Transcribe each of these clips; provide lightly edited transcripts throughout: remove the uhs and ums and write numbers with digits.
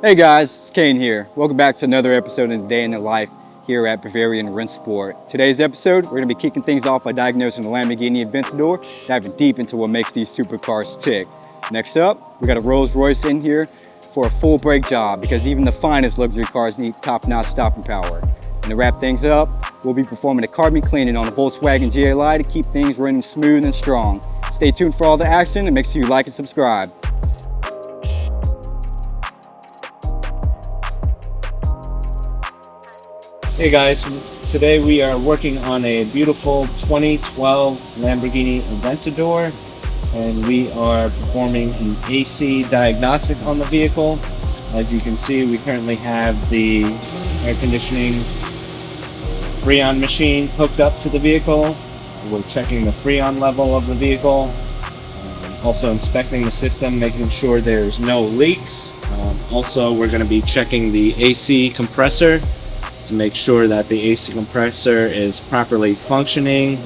Hey guys, it's Kane here. Welcome back to another episode of Day in the Life here at Bavarian Rennsport. Today's episode, we're going to be kicking things off by diagnosing the Lamborghini Aventador, diving deep into what makes these supercars tick. Next up, we got a Rolls-Royce in here for a full brake job because even the finest luxury cars need top-notch stopping power. And to wrap things up, we'll be performing a carbon cleaning on the Volkswagen GLI to keep things running smooth and strong. Stay tuned for all the action and make sure you like and subscribe. Hey guys, today we are working on a beautiful 2012 Lamborghini Aventador, and we are performing an AC diagnostic on the vehicle. As you can see, we currently have the air conditioning Freon machine hooked up to the vehicle. We're checking the Freon level of the vehicle, also inspecting the system, making sure there's no leaks. Also, we're going to be checking the AC compressor to make sure that the AC compressor is properly functioning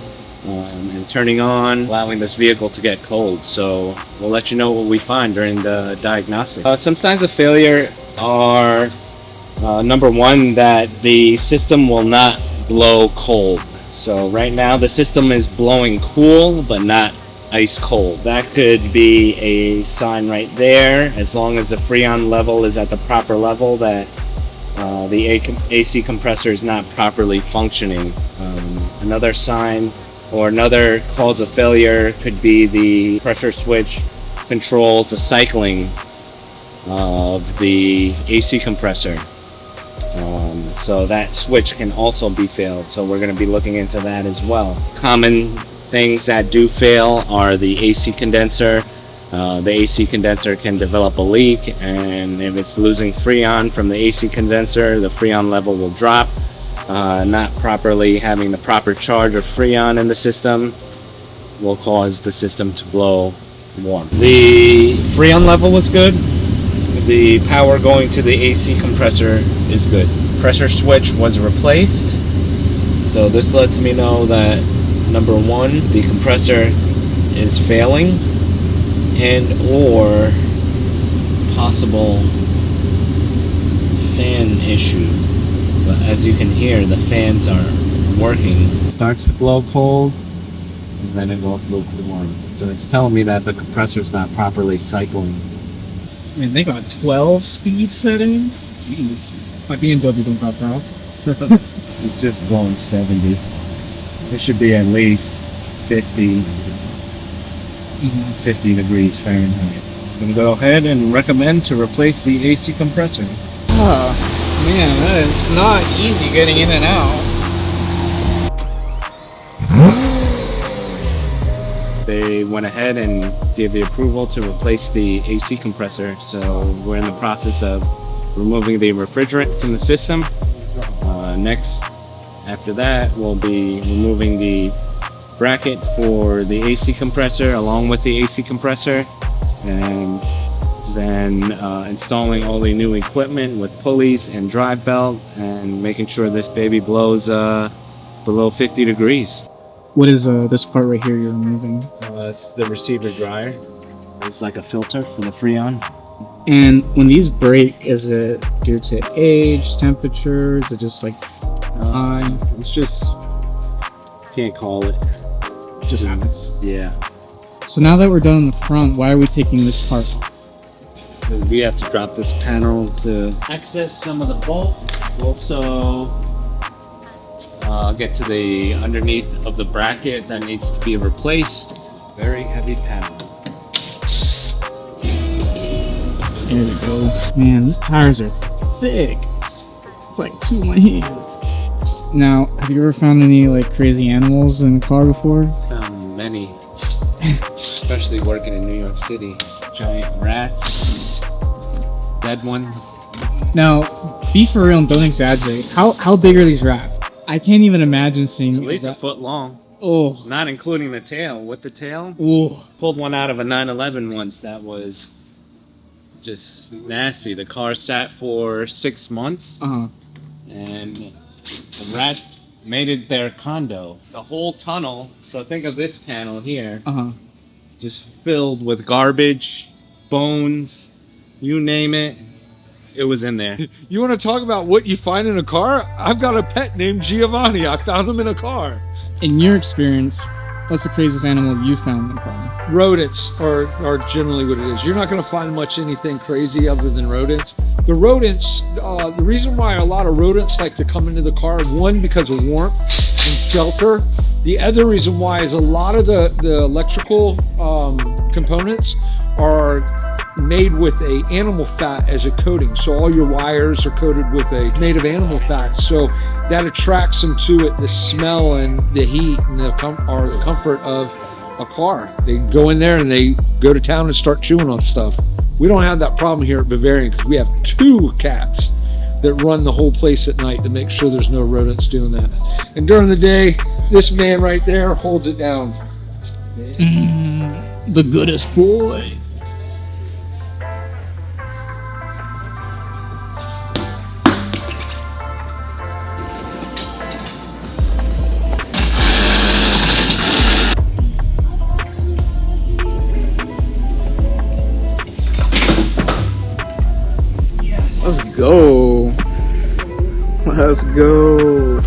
and turning on, allowing this vehicle to get cold. So we'll let you know what we find during the diagnostic. Some signs of failure are number one, that the system will not blow cold. So right now the system is blowing cool but not ice cold. That could be a sign right there, as long as the Freon level is at the proper level, that the AC compressor is not properly functioning. Another sign or another cause of failure could be the pressure switch controls the cycling of the AC compressor. So that switch can also be failed. So we're going to be looking into that as well. Common things that do fail are the AC condenser. The AC condenser can develop a leak, and if it's losing Freon from the AC condenser, the Freon level will drop. Not properly having the proper charge of Freon in the system will cause the system to blow warm. The Freon level is good. The power going to the AC compressor is good. Pressure switch was replaced, so this lets me know that number one, the compressor is failing, and or possible fan issue. But as you can hear, the fans are working. It starts to blow cold and then it goes lukewarm. So it's telling me that the compressor is not properly cycling. I mean, they got 12 speed settings? Jeez. My BMW don't got that. It's just blowing 70. It should be at least 50 degrees Fahrenheit. I'm going to go ahead and recommend to replace the AC compressor. Oh, man, that is not easy getting in and out. They went ahead and gave the approval to replace the AC compressor, so we're in the process of removing the refrigerant from the system. Next, after that, we'll be removing the bracket for the AC compressor along with the AC compressor, and then installing all the new equipment with pulleys and drive belt, and making sure this baby blows below 50 degrees. What is this part right here you're removing? It's the receiver dryer. It's like a filter for the Freon. And when these break, is it due to age, temperature? Is it just like time? It's just, can't call it. Just happens. Yeah. So now that we're done in the front, why are we taking this part off? We have to drop this panel to access some of the bolts. Also, get to the underneath of the bracket that needs to be replaced. Very heavy panel. There we go. Man, these tires are thick. It's like two of my hands. Now, have you ever found any like crazy animals in a car before? Found many, especially working in New York City. Giant rats, dead ones. Now, be for real and don't exaggerate. How big are these rats? I can't even imagine seeing At least a foot long. Oh. Not including the tail. With the tail? Oh. Pulled one out of a 911 once that was just nasty. The car sat for 6 months. And the rats made it their condo. The whole tunnel, so think of this panel here, just filled with garbage, bones, you name it. It was in there. You want to talk about what you find in a car? I've got a pet named Giovanni. I found him in a car. In your experience, what's the craziest animal you found in a car? Rodents are generally what it is. You're not going to find much anything crazy other than rodents. The rodents, the reason why a lot of rodents like to come into the car, one, because of warmth and shelter. The other reason why is a lot of the electrical components are made with a animal fat as a coating. So all your wires are coated with a native animal fat. So that attracts them to it, the smell and the heat and the comfort of a car. They go in there and they go to town and start chewing on stuff. We don't have that problem here at Bavarian because we have 2 cats that run the whole place at night to make sure there's no rodents doing that. And during the day, this man right there holds it down. The goodest boy. Let's go. Let's go.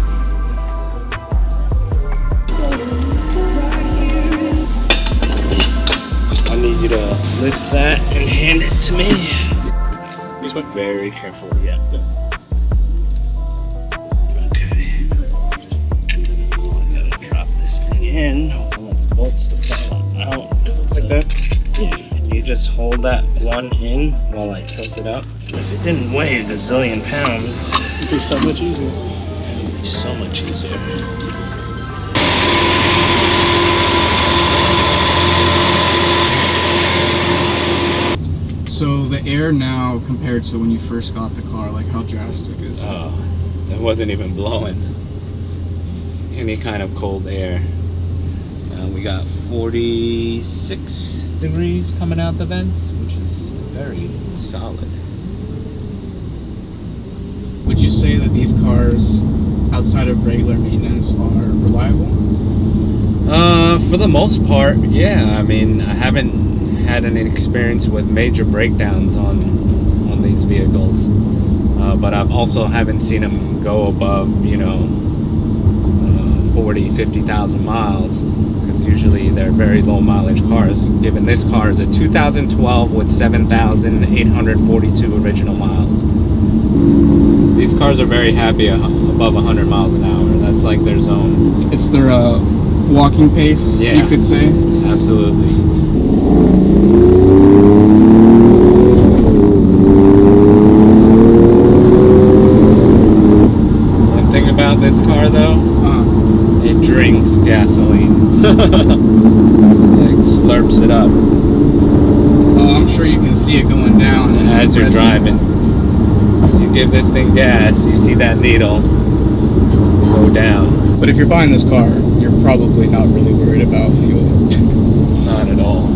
I need you to lift that and hand it to me. Just very carefully, yeah. Okay. I gotta drop this thing in. I want the bolts to fall out. Like that? Yeah. You just hold that one in while I tilt it up. If it didn't weigh a gazillion pounds, It'd be so much easier. it would be so much easier. So the air now compared to when you first got the car, like how drastic is it? Oh, it wasn't even blowing any kind of cold air. We got 46 degrees coming out the vents, which is very solid. Would you say that these cars, outside of regular maintenance, are reliable? For the most part, yeah. I mean, I haven't had any experience with major breakdowns on these vehicles, but I've also haven't seen them go above, you know, 40, 50,000 miles. Because usually they're very low mileage cars. Given this car is a 2012 with 7,842 original miles. These cars are very happy above 100 miles an hour. That's like their zone. It's their walking pace, Yeah. you could say. Absolutely. One thing about this car though, it drinks gasoline. Like slurps it up. Oh, I'm sure you can see it going down As you're driving. You give this thing gas, you see that needle go down. But if you're buying this car, you're probably not really worried about fuel. Not at all.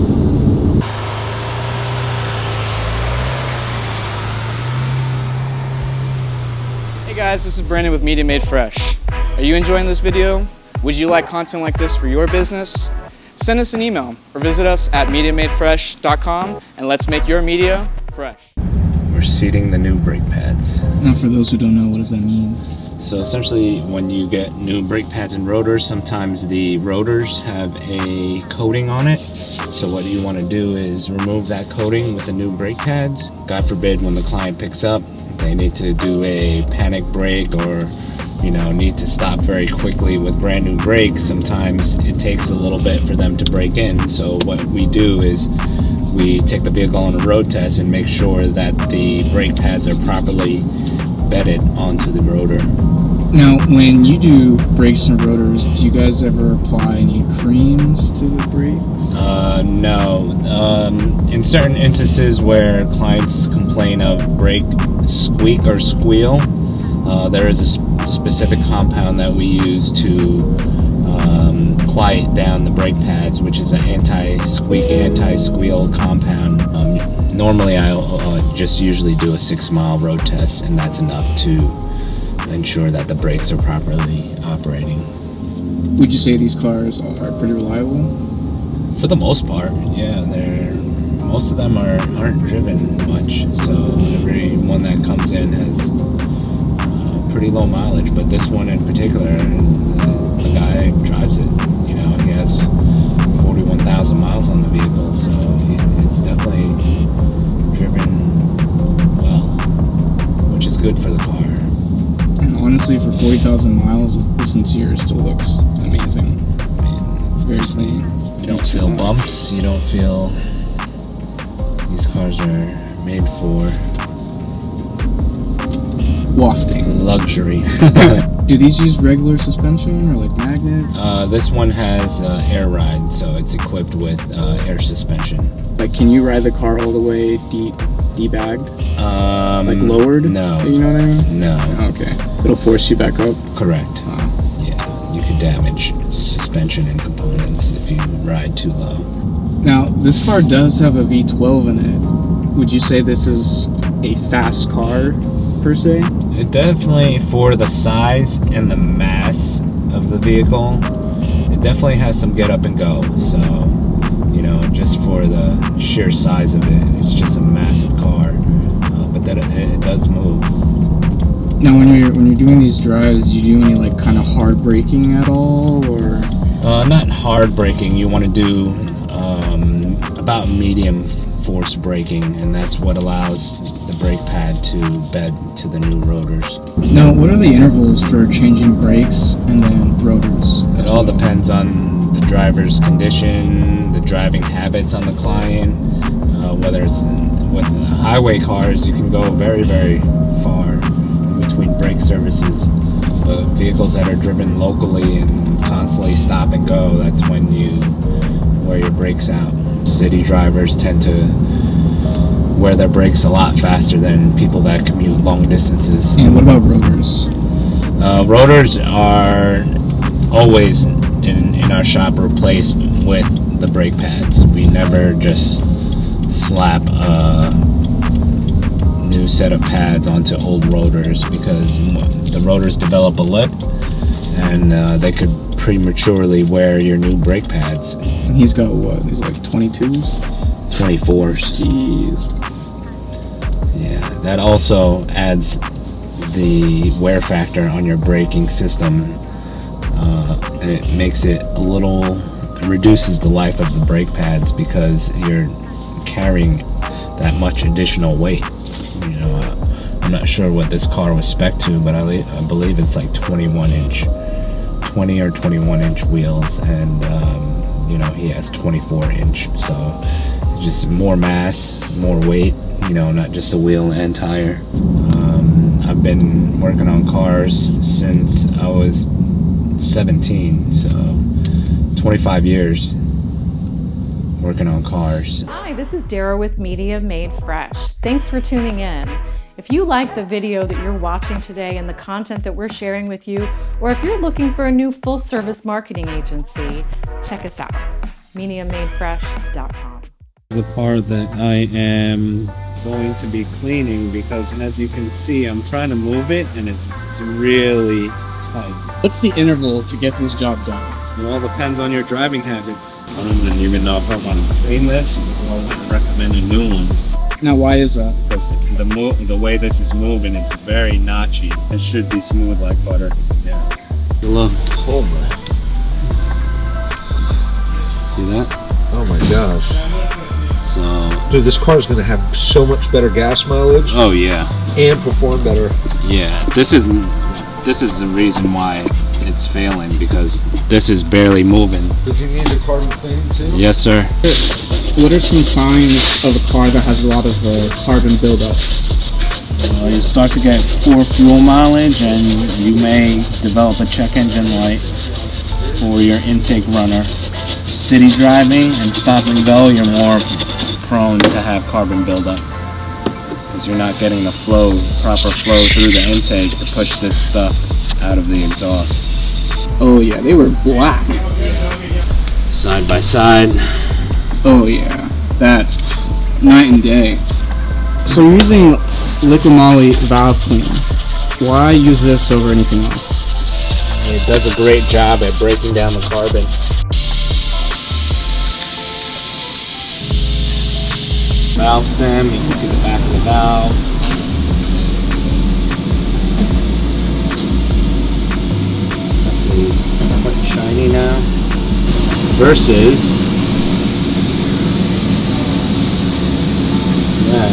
Hey guys, this is Brandon with Media Made Fresh. Are you enjoying this video? Would you like content like this for your business? Send us an email or visit us at MediaMadeFresh.com and let's make your media fresh. We're seating the new brake pads. Now for those who don't know, what does that mean? So essentially when you get new brake pads and rotors, sometimes the rotors have a coating on it. So what you want to do is remove that coating with the new brake pads. God forbid when the client picks up, they need to do a panic brake or need to stop very quickly with brand new brakes. Sometimes it takes a little bit for them to break in. So what we do is we take the vehicle on a road test and make sure that the brake pads are properly bedded onto the rotor. Now, when you do brakes and rotors, do you guys ever apply any creams to the brakes? No. In certain instances where clients complain of brake squeak or squeal, there is a specific compound that we use to quiet down the brake pads, which is an anti-squeak, anti-squeal compound. Normally I'll just usually do a 6-mile road test, and that's enough to ensure that the brakes are properly operating. Would you say these cars are pretty reliable? For the most part, yeah. Most of them aren't driven much, so every one that comes low mileage, but this one in particular, the guy drives it. You know, he has 41,000 miles on the vehicle, so it's definitely driven well, which is good for the car. And honestly, for 40,000 miles, this interior still looks amazing. I mean, It's very clean. you don't feel bumps. You don't feel. These cars are made for Wafting. luxury. Do these use regular suspension or like magnets? This one has air ride, so it's equipped with air suspension. Like, can you ride the car all the way debagged? Like lowered? No. You know what I mean? No. Okay. It'll force you back up? Correct. Yeah, you could damage suspension and components if you ride too low. Now, this car does have a V12 in it. Would you say this is a fast car, per se? It definitely, for the size and the mass of the vehicle, it definitely has some get up and go. So, you know, just for the sheer size of it, it's just a massive car. But that it does move. Now, when you're doing these drives, do you do any like kind of hard braking at all, or? Not hard braking. You want to do about medium force braking, and that's what allows the brake pad to bed to the new rotors. Now, what are the intervals for changing brakes and then rotors? It all depends on the driver's condition, the driving habits on the client. Whether it's with highway cars, you can go very, very far in between brake services. But vehicles that are driven locally and constantly stop and go, that's when you wear your brakes out. City drivers tend to wear their brakes a lot faster than people that commute long distances. And what about rotors? Rotors are always in our shop replaced with the brake pads. We never just slap a new set of pads onto old rotors, because the rotors develop a lip and they could prematurely wear your new brake pads. And he's got what? He's like 22s? 24s. Jeez. Yeah, that also adds the wear factor on your braking system. It makes it reduces the life of the brake pads because you're carrying that much additional weight. You know, I'm not sure what this car was spec'd to, but I believe it's like 20 or 21 inch wheels, and you know, he has 24 inch, so just more mass, more weight, you know, not just a wheel and tire. I've been working on cars since I was 17, so 25 years working on cars. Hi, this is Dara with Media Made Fresh. Thanks for tuning in. If you like the video that you're watching today and the content that we're sharing with you, or if you're looking for a new full-service marketing agency, check us out, MediaMadeFresh.com. The part that I am going to be cleaning, because as you can see, I'm trying to move it and it's really tight. What's the interval to get this job done? It all depends on your driving habits. I don't even know if I want to clean this or I want to recommend a new one. Now, why is that? Because the way this is moving, it's very notchy. It should be smooth like butter. Yeah. Look. Oh my. See that? Oh my gosh. So. Dude, this car is going to have so much better gas mileage. Oh yeah. And perform better. Yeah. This is the reason why it's failing, because this is barely moving. Does he need the carbon cleaning too? Yes, sir. What are some signs of a car that has a lot of carbon buildup? You start to get poor fuel mileage, and you may develop a check engine light for your intake runner. City driving and stop and go, you're more prone to have carbon buildup, because you're not getting the proper flow through the intake to push this stuff out of the exhaust. Oh yeah, they were black. Side by side. Oh yeah, that's night and day. So you're using liquid moly valve cleaner. Why use this over anything else? It does a great job at breaking down the carbon. Valve stem, you can see the back of the valve. versus that.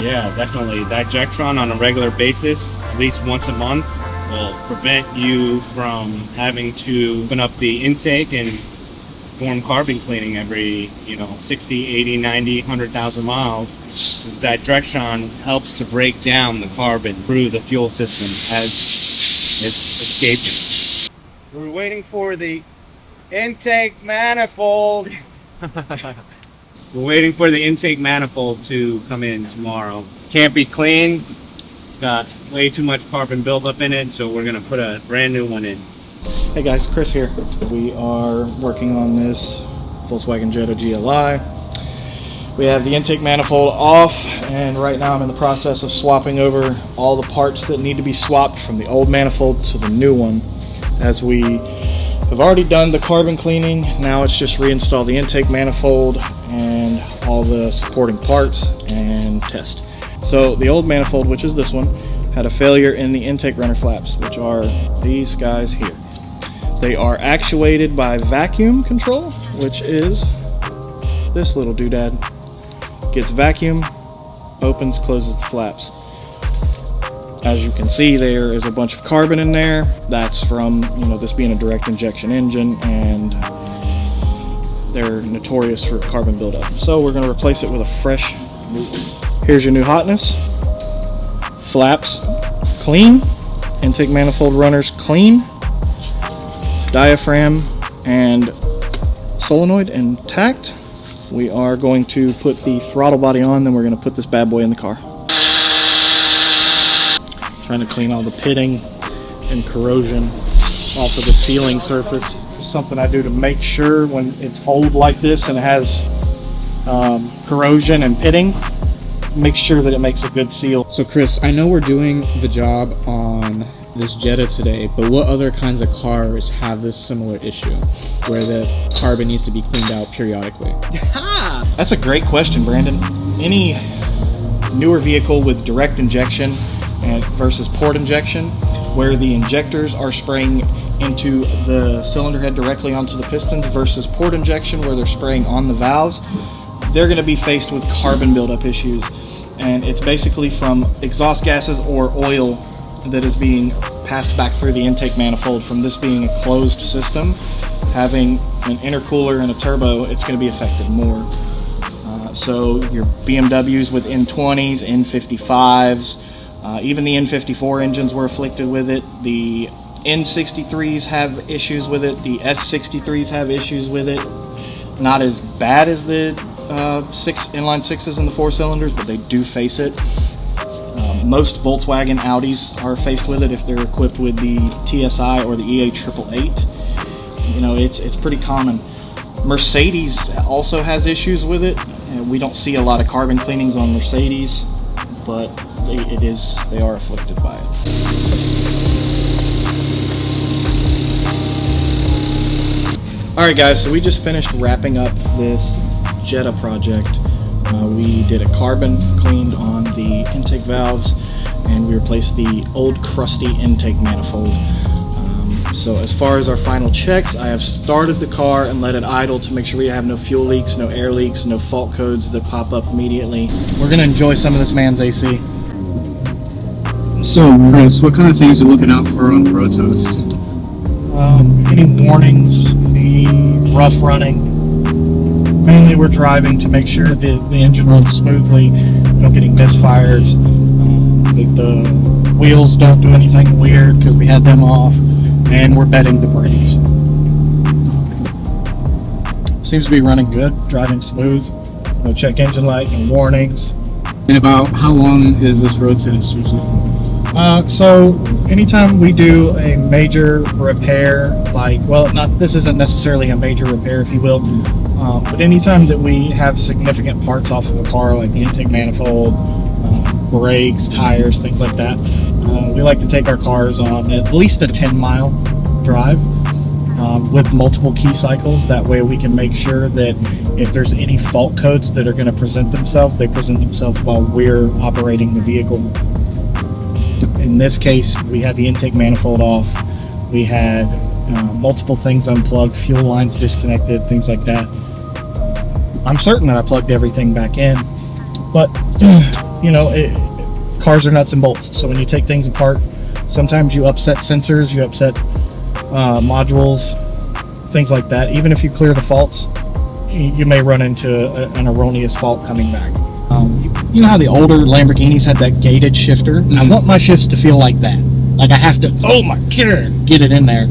Yeah, definitely. Digectron on a regular basis, at least once a month, will prevent you from having to open up the intake and perform carbon cleaning every 60, 80, 90, 100,000 miles. Digecron helps to break down the carbon through the fuel system as it's escaping. We're waiting for the intake manifold. We're waiting for the intake manifold to come in tomorrow. Can't be cleaned. It's got way too much carbon buildup in it, so we're gonna put a brand new one in. Hey guys, Chris here. We are working on this Volkswagen Jetta GLI. We have the intake manifold off, and right now I'm in the process of swapping over all the parts that need to be swapped from the old manifold to the new one. As we have already done the carbon cleaning, now it's just reinstall the intake manifold and all the supporting parts and test. So the old manifold, which is this one, had a failure in the intake runner flaps, which are these guys here. They are actuated by vacuum control, which is this little doodad. Gets vacuum, opens, closes the flaps. As you can see, there is a bunch of carbon in there. That's from, this being a direct injection engine, and they're notorious for carbon buildup. So we're gonna replace it with a fresh new one. Here's your new hotness. Flaps clean, intake manifold runners clean, diaphragm and solenoid intact. We are going to put the throttle body on, then we're going to put this bad boy in the car. Trying to clean all the pitting and corrosion off of the sealing surface. Something I do to make sure when it's old like this and it has corrosion and pitting, make sure that it makes a good seal. So Chris, I know we're doing the job on this Jetta today, but what other kinds of cars have this similar issue where the carbon needs to be cleaned out periodically? That's a great question, Brandon. Any newer vehicle with direct injection and versus port injection, where the injectors are spraying into the cylinder head directly onto the pistons versus port injection where they're spraying on the valves, they're going to be faced with carbon buildup issues. And it's basically from exhaust gases or oil that is being passed back through the intake manifold from this being a closed system. Having an intercooler and a turbo, it's going to be affected more. So your BMWs with N20s, N55s, even the N54 engines were afflicted with it. The N63s have issues with it. The S63s have issues with it. Not as bad as the inline sixes and the 4 cylinders, but they do face it. Most Volkswagen Audis are faced with it if they're equipped with the TSI or the EA888. It's pretty common. Mercedes also has issues with it. We don't see a lot of carbon cleanings on Mercedes, but they are afflicted by it. Alright guys, so we just finished wrapping up this Jetta project. We did a carbon cleaned on the intake valves, and we replaced the old crusty intake manifold. So as far as our final checks, I have started the car and let it idle to make sure we have no fuel leaks, no air leaks, no fault codes that pop up immediately. We're going to enjoy some of this man's AC. So Chris, what kind of things are you looking out for on the road test? Any warnings, any rough running. Mainly we're driving to make sure that the engine runs smoothly, no getting misfires, the wheels don't do anything weird because we had them off, and we're bedding the brakes. Seems to be running good, driving smooth, no check engine light, no warnings. And about how long is this road test usually? So anytime we do a major repair, this isn't necessarily a major repair, if you will, but anytime that we have significant parts off of a car, like the intake manifold, brakes, tires, things like that, we like to take our cars on at least a 10-mile drive with multiple key cycles. That way we can make sure that if there's any fault codes that are going to present themselves, they present themselves while we're operating the vehicle. In this case, we had the intake manifold off. We had multiple things unplugged, fuel lines disconnected, things like that. I'm certain that I plugged everything back in, but you know, cars are nuts and bolts. So when you take things apart, sometimes you upset sensors, you upset modules, things like that. Even if you clear the faults, you may run into an erroneous fault coming back. You know how the older Lamborghinis had that gated shifter? I want my shifts to feel like that. Like I have to, oh my god, get it in there.